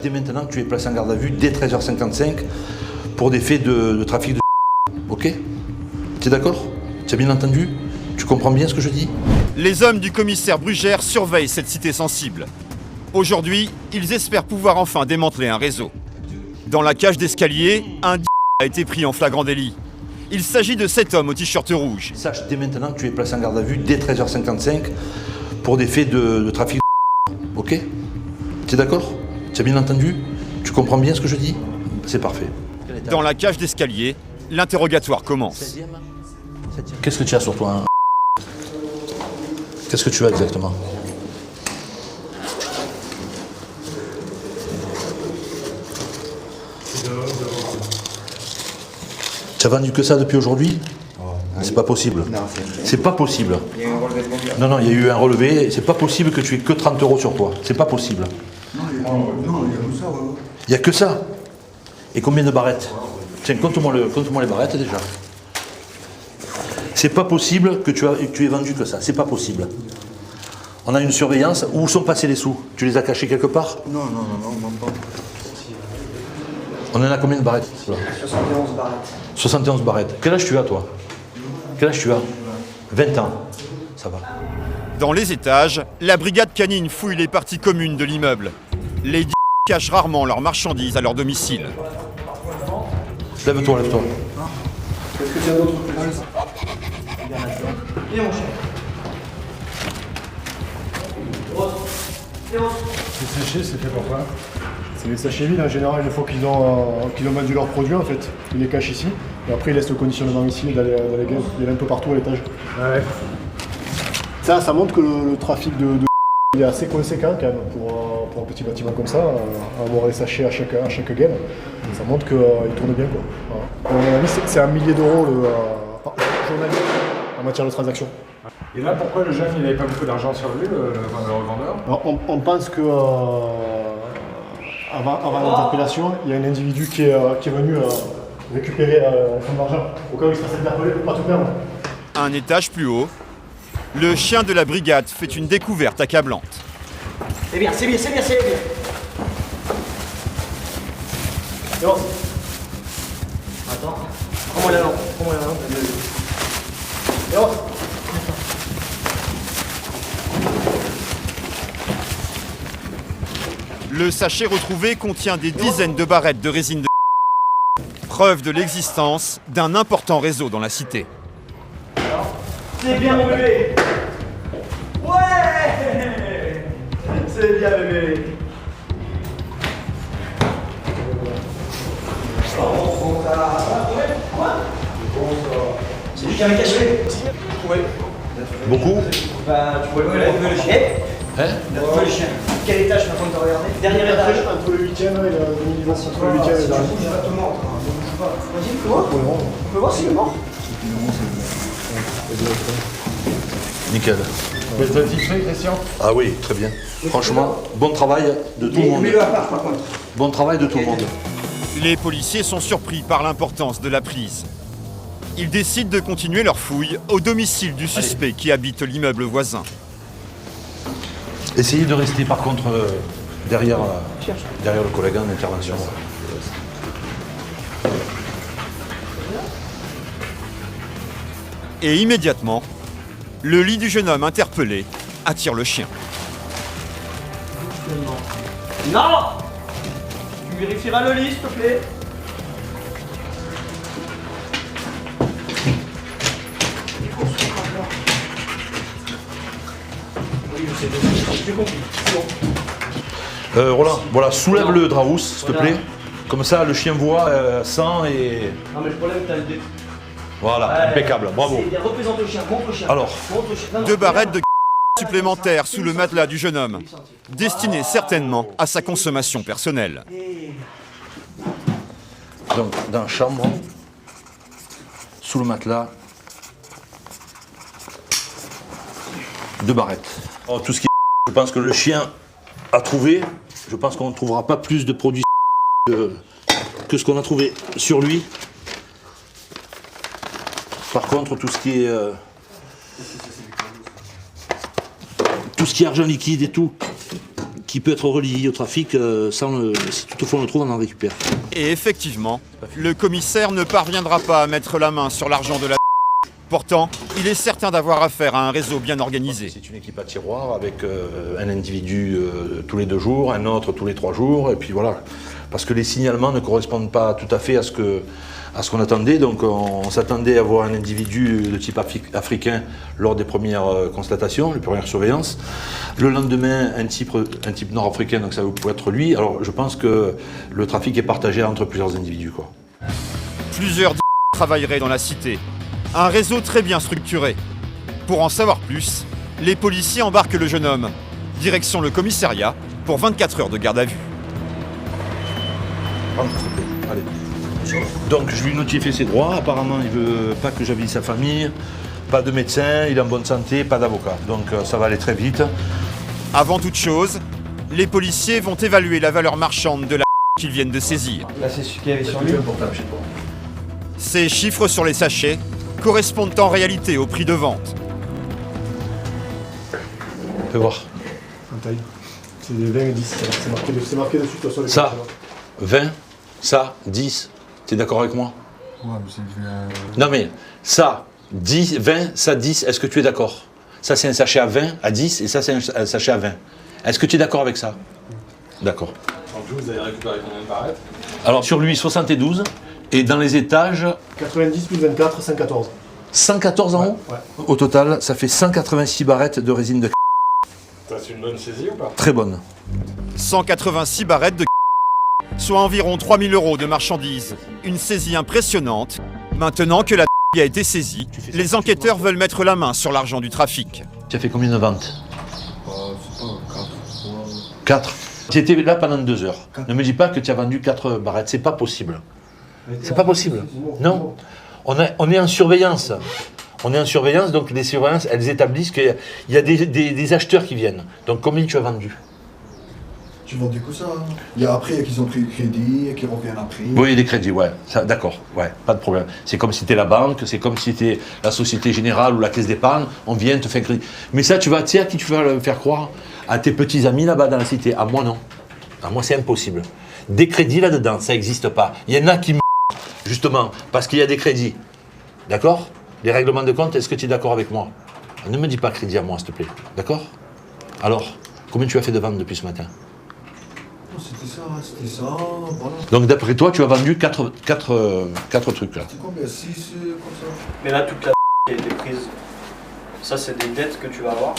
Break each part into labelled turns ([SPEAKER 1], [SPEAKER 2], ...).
[SPEAKER 1] Dès maintenant, tu es placé en garde à vue dès 13h55 pour des faits de trafic de... Ok? Tu es d'accord? Tu as bien entendu? Tu comprends bien ce que je dis?
[SPEAKER 2] Les hommes du commissaire Brugère surveillent cette cité sensible. Aujourd'hui, ils espèrent pouvoir enfin démanteler un réseau. Dans la cage d'escalier, un a été pris en flagrant délit. Il s'agit de 7 hommes au t-shirt rouge.
[SPEAKER 1] Sache dès maintenant que tu es placé en garde à vue dès 13h55 pour des faits de trafic de... Ok? Tu es d'accord? Tu as bien entendu? Tu comprends bien ce que je dis? C'est parfait.
[SPEAKER 2] Dans la cage d'escalier, l'interrogatoire commence.
[SPEAKER 1] Qu'est-ce que tu as sur toi, hein? Qu'est-ce que tu as exactement? Tu as vendu que ça depuis aujourd'hui? C'est pas possible. C'est pas possible. Non, non, il y a eu un relevé. C'est pas possible que tu aies que 30 € sur toi. C'est pas possible. Il n'y a que ça. Et combien de barrettes? Tiens, compte-moi les barrettes déjà. C'est pas possible que tu aies vendu que ça. C'est pas possible. On a une surveillance. Où sont passés les sous? Tu les as cachés quelque part?
[SPEAKER 3] Non, pas.
[SPEAKER 1] On en a combien de barrettes?
[SPEAKER 3] 71 barrettes.
[SPEAKER 1] 71 barrettes. Quel âge tu as, toi? Quel âge tu as? 20 ans. Ça va.
[SPEAKER 2] Dans les étages, la brigade canine fouille les parties communes de l'immeuble. Les cachent rarement leurs marchandises à leur domicile.
[SPEAKER 1] Lève-toi, lève-toi.
[SPEAKER 3] Est-ce que tu as d'autres choses? Et mon chien.
[SPEAKER 4] C'est séché, c'est fait pourquoi? C'est les sachets vides, en général, une fois qu'ils ont vendu leurs produits, en fait, ils les cachent ici, et après ils laissent le conditionnement ici, dans les gaines, il y en a un peu partout à l'étage. Ouais. Ça montre que le trafic de il est assez conséquent quand même, pour un petit bâtiment comme ça, avoir les sachets à chaque gaine, ça montre qu'il tourne bien, quoi. Voilà. À mon avis, c'est 1 millier d'euros par journalier en matière de transaction.
[SPEAKER 5] Et là, pourquoi le jeune, il n'avait pas beaucoup d'argent sur lui, le revendeur?
[SPEAKER 4] Alors, on pense que avant l'interpellation, il y a un individu qui est venu récupérer son argent. Au cas où il se fasse interpeller, pour ne pas tout perdre.
[SPEAKER 2] Un étage plus haut, le chien de la brigade fait une découverte accablante.
[SPEAKER 3] C'est bien.
[SPEAKER 4] Non.
[SPEAKER 3] Attends. Prends-moi la lampe.
[SPEAKER 4] Non.
[SPEAKER 2] Le sachet retrouvé contient des dizaines de barrettes de résine de preuve de l'existence d'un important réseau dans la cité.
[SPEAKER 3] C'est bien mon bébé. Ouais. C'est bien bébé. C'est lui qui avait caché. Ouais.
[SPEAKER 1] Beaucoup?
[SPEAKER 3] Bah, tu vois le chien.
[SPEAKER 1] Hein?
[SPEAKER 3] Le chien. Quel étage maintenant que t'as regardé? Dernier étage.
[SPEAKER 4] Entre le 8e et le demi-niveau. Entre le 8e et le dernier.
[SPEAKER 3] Tout le monde. Vas-y, fais voir. On peut voir s'il est mort.
[SPEAKER 1] Nickel.
[SPEAKER 5] Vous êtes satisfait, Christian?
[SPEAKER 1] Ah oui, très bien. Franchement, bon travail de tout le monde.
[SPEAKER 3] Mets-le à part par contre.
[SPEAKER 1] Bon travail de tout le monde.
[SPEAKER 2] Les policiers sont surpris par l'importance de la prise. Ils décident de continuer leur fouille au domicile du suspect qui habite l'immeuble voisin.
[SPEAKER 1] Essayez de rester par contre derrière le collègue en intervention.
[SPEAKER 2] Et immédiatement, le lit du jeune homme interpellé attire le chien.
[SPEAKER 3] Non. Tu vérifieras le lit, s'il te plaît. J'ai compris. C'est bon.
[SPEAKER 1] Roland, voilà, soulève le draous, s'il te plaît. Comme ça, le chien voit, sent et...
[SPEAKER 3] Non mais le problème, t'as le dé.
[SPEAKER 1] Voilà, impeccable, bravo.
[SPEAKER 3] Représente le chien, montre le chien.
[SPEAKER 1] Alors,
[SPEAKER 3] Montre le chien. Non,
[SPEAKER 2] 2 barrettes de supplémentaires sous le matelas du jeune homme, destinées certainement à sa consommation personnelle.
[SPEAKER 1] donc, dans la chambre, sous le matelas, 2 barrettes. Alors, tout ce qui est... Je pense que le chien a trouvé, je pense qu'on ne trouvera pas plus de produits que ce qu'on a trouvé sur lui. Par contre, tout ce qui est tout ce qui est argent liquide et tout, qui peut être relié au trafic, si toutefois on le trouve, on en récupère.
[SPEAKER 2] Et effectivement, le commissaire ne parviendra pas à mettre la main sur l'argent de la... Pourtant, il est certain d'avoir affaire à un réseau bien organisé.
[SPEAKER 1] C'est une équipe à tiroir avec un individu tous les 2 jours, un autre tous les 3 jours, et puis voilà. Parce que les signalements ne correspondent pas tout à fait à ce qu'on attendait. Donc on s'attendait à voir un individu de type africain lors des premières constatations, les premières surveillances. Le lendemain, un type nord-africain, donc ça peut être lui. Alors je pense que le trafic est partagé entre plusieurs individus, quoi.
[SPEAKER 2] Plusieurs travailleraient dans la cité. Un réseau très bien structuré. Pour en savoir plus, les policiers embarquent le jeune homme. Direction le commissariat pour 24 heures de garde à vue.
[SPEAKER 1] Allez. Donc je lui notifie ses droits. Apparemment, il veut pas que j'habille sa famille, pas de médecin, il est en bonne santé, pas d'avocat. Donc ça va aller très vite.
[SPEAKER 2] Avant toute chose, les policiers vont évaluer la valeur marchande de la qu'ils viennent de saisir.
[SPEAKER 3] Là, c'est celui qui avait sur lui.
[SPEAKER 2] Ces chiffres sur les sachets correspondent en réalité au prix de vente.
[SPEAKER 1] Fais voir.
[SPEAKER 4] En taille. C'est des 20 et 10. C'est marqué dessus, de toute façon.
[SPEAKER 1] Ça, 20, ça, 10. T'es d'accord avec moi?
[SPEAKER 4] Ouais, mais c'est...
[SPEAKER 1] Non mais, ça, 10, 20, ça, 10, est-ce que tu es d'accord? Ça, c'est un sachet à 20, à 10, et ça, c'est un sachet à 20. Est-ce que tu es d'accord avec ça? D'accord.
[SPEAKER 5] Donc vous avez récupéré combien de barrettes?
[SPEAKER 1] Alors, sur lui, 72, et dans les étages...
[SPEAKER 4] 90 plus 24, 114.
[SPEAKER 1] 114 en haut?
[SPEAKER 4] Ouais.
[SPEAKER 1] Au total, ça fait 186 barrettes de résine de
[SPEAKER 5] C'est une bonne saisie ou pas?
[SPEAKER 1] très bonne.
[SPEAKER 2] 186 barrettes de soit environ 3000 € de marchandises. Une saisie impressionnante. Maintenant que la a été saisie, les enquêteurs veulent mettre la main sur l'argent du trafic.
[SPEAKER 1] Tu as fait combien de ventes? 4. Tu étais là pendant 2 heures. Ne me dis pas que tu as vendu 4 barrettes, c'est pas possible. C'est pas possible. Non. On est en surveillance. On est en surveillance, donc les surveillances, elles établissent qu'il y a des acheteurs qui viennent. Donc combien tu as vendu?
[SPEAKER 6] Tu vends du coup ça. Il y a après qu'ils ont pris le crédit et qu'ils reviennent après.
[SPEAKER 1] Oui, les crédits, ouais. D'accord, ouais, pas de problème. C'est comme si c'était la banque, c'est comme si c'était la Société Générale ou la Caisse d'épargne, on vient te faire un crédit. Mais ça, tu sais à qui tu vas le faire croire? À tes petits amis là-bas dans la cité. À moi, non. À moi, c'est impossible. Des crédits là-dedans, ça n'existe pas. Il y en a qui justement, parce qu'il y a des crédits. D'accord? Les règlements de compte, est-ce que tu es d'accord avec moi? Ne me dis pas crédit à moi, s'il te plaît. D'accord? Alors, combien tu as fait de ventes depuis ce matin?
[SPEAKER 6] C'était ça, voilà.
[SPEAKER 1] Donc d'après toi, tu as vendu 4 trucs là.
[SPEAKER 6] C'est combien? 6 comme ça?
[SPEAKER 3] Mais là, toute la qui a été prise, ça, c'est des dettes que tu vas avoir.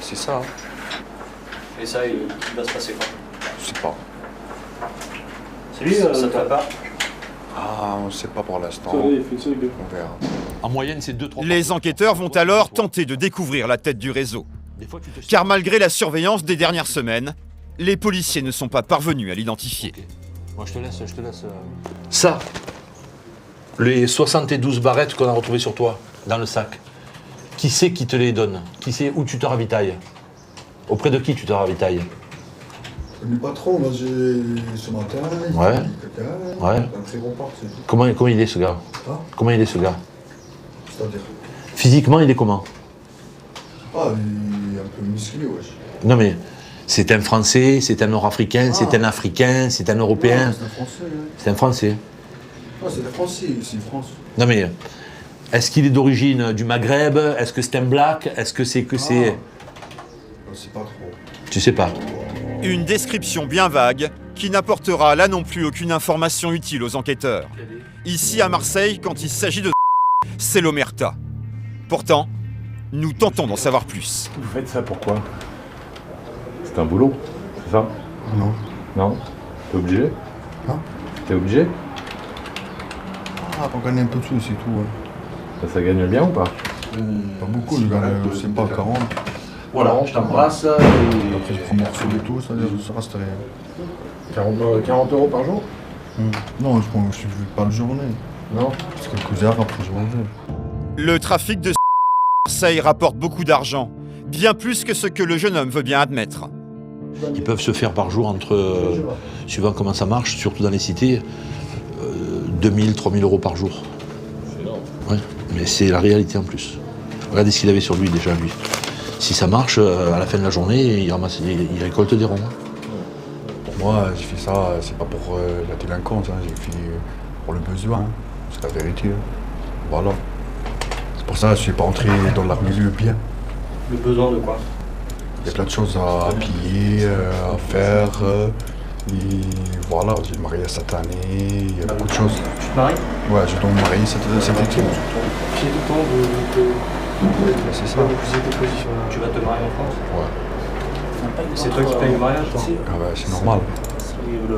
[SPEAKER 7] C'est ça, hein.
[SPEAKER 3] Et ça, il va se passer quoi?
[SPEAKER 7] Je sais pas.
[SPEAKER 3] C'est lui, ça te va pas?
[SPEAKER 7] Ah, on sait pas pour l'instant.
[SPEAKER 5] Ça, il fait ça, le gars.
[SPEAKER 7] On verra.
[SPEAKER 1] En moyenne, c'est 2-3.
[SPEAKER 2] Les enquêteurs vont alors tenter de découvrir la tête du réseau. Car malgré la surveillance des dernières semaines, les policiers ne sont pas parvenus à l'identifier.
[SPEAKER 1] Moi, je te laisse. Ça, les 72 barrettes qu'on a retrouvées sur toi, dans le sac, qui c'est qui te les donne? Qui sait où tu te ravitailles? Auprès de qui tu te ravitailles?
[SPEAKER 6] Le patron, là, ce matin, il
[SPEAKER 1] Ouais.
[SPEAKER 6] a dit quelqu'un,
[SPEAKER 1] Ouais.
[SPEAKER 6] un très bon parti, c'est tout.
[SPEAKER 1] Comment il est ce gars?
[SPEAKER 6] Hein?
[SPEAKER 1] Comment il est ce gars?
[SPEAKER 6] C'est-à-dire,
[SPEAKER 1] Physiquement, il est comment?
[SPEAKER 6] ah, il est un peu musclé, wesh.
[SPEAKER 1] Non mais, c'est un Français, c'est un Nord-Africain, c'est un Africain, c'est un Européen.
[SPEAKER 6] Ah, c'est un Français, hein.
[SPEAKER 1] C'est un Français.
[SPEAKER 6] Ah, c'est des Français, c'est France.
[SPEAKER 1] Non mais, est-ce qu'il est d'origine du Maghreb? Est-ce que c'est un black? Est-ce que c'est
[SPEAKER 6] Ah, c'est pas trop.
[SPEAKER 1] Tu sais pas.
[SPEAKER 2] Une description bien vague qui n'apportera là non plus aucune information utile aux enquêteurs. Ici à Marseille, quand il s'agit de c'est l'omerta. Pourtant, nous tentons d'en savoir plus.
[SPEAKER 5] Vous faites ça pourquoi? C'est un boulot, c'est ça?
[SPEAKER 6] Non.
[SPEAKER 5] Non? T'es obligé?
[SPEAKER 6] Hein?
[SPEAKER 5] T'es obligé?
[SPEAKER 6] Ah, pour gagner un peu de sous, c'est tout, ouais.
[SPEAKER 5] Ça gagne bien ou pas?
[SPEAKER 6] Pas beaucoup, je gagne, je sais pas, 40.
[SPEAKER 1] Voilà, je t'embrasse.
[SPEAKER 6] Après, je prends mon morceau et tout, ça reste rien.
[SPEAKER 5] 40 € par jour?
[SPEAKER 6] Non, je fais pas la journée.
[SPEAKER 5] Non?
[SPEAKER 6] C'est quelques heures après, je reviens.
[SPEAKER 2] Le trafic de Marseille rapporte beaucoup d'argent, bien plus que ce que le jeune homme veut bien admettre.
[SPEAKER 1] Ils peuvent se faire par jour entre, suivant comment ça marche, surtout dans les cités, 2000, 3000 € par jour.
[SPEAKER 5] C'est énorme.
[SPEAKER 1] Ouais, mais c'est la réalité en plus. Regardez ce qu'il avait sur lui déjà, lui. Si ça marche, à la fin de la journée, il récolte des ronds.
[SPEAKER 7] Pour moi, j'ai fait ça, c'est pas pour la délinquance, hein, j'ai fait pour le besoin. Hein. C'est la vérité. Hein. Voilà. C'est pour ça que je suis pas entré dans le milieu bien.
[SPEAKER 3] Le besoin de quoi?
[SPEAKER 7] Il y a plein de choses à piller, à faire. Et voilà, j'ai marié cette année, il y a beaucoup de choses.
[SPEAKER 3] Tu te maries?
[SPEAKER 7] Ouais, je dois me marier cet été.
[SPEAKER 3] Puis tout le temps
[SPEAKER 7] C'est ça.
[SPEAKER 3] Tu vas te marier en France?
[SPEAKER 7] Ouais.
[SPEAKER 3] C'est toi qui payes le mariage, toi?
[SPEAKER 7] Ah ouais, c'est normal.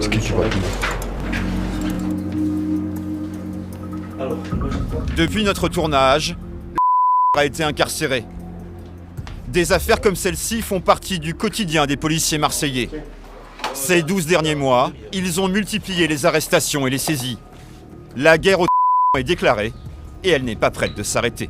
[SPEAKER 7] C'est qui va payer?
[SPEAKER 2] Depuis notre tournage, a été incarcéré. Des affaires comme celle-ci font partie du quotidien des policiers marseillais. Ces 12 derniers mois, ils ont multiplié les arrestations et les saisies. La guerre au est déclarée et elle n'est pas prête de s'arrêter.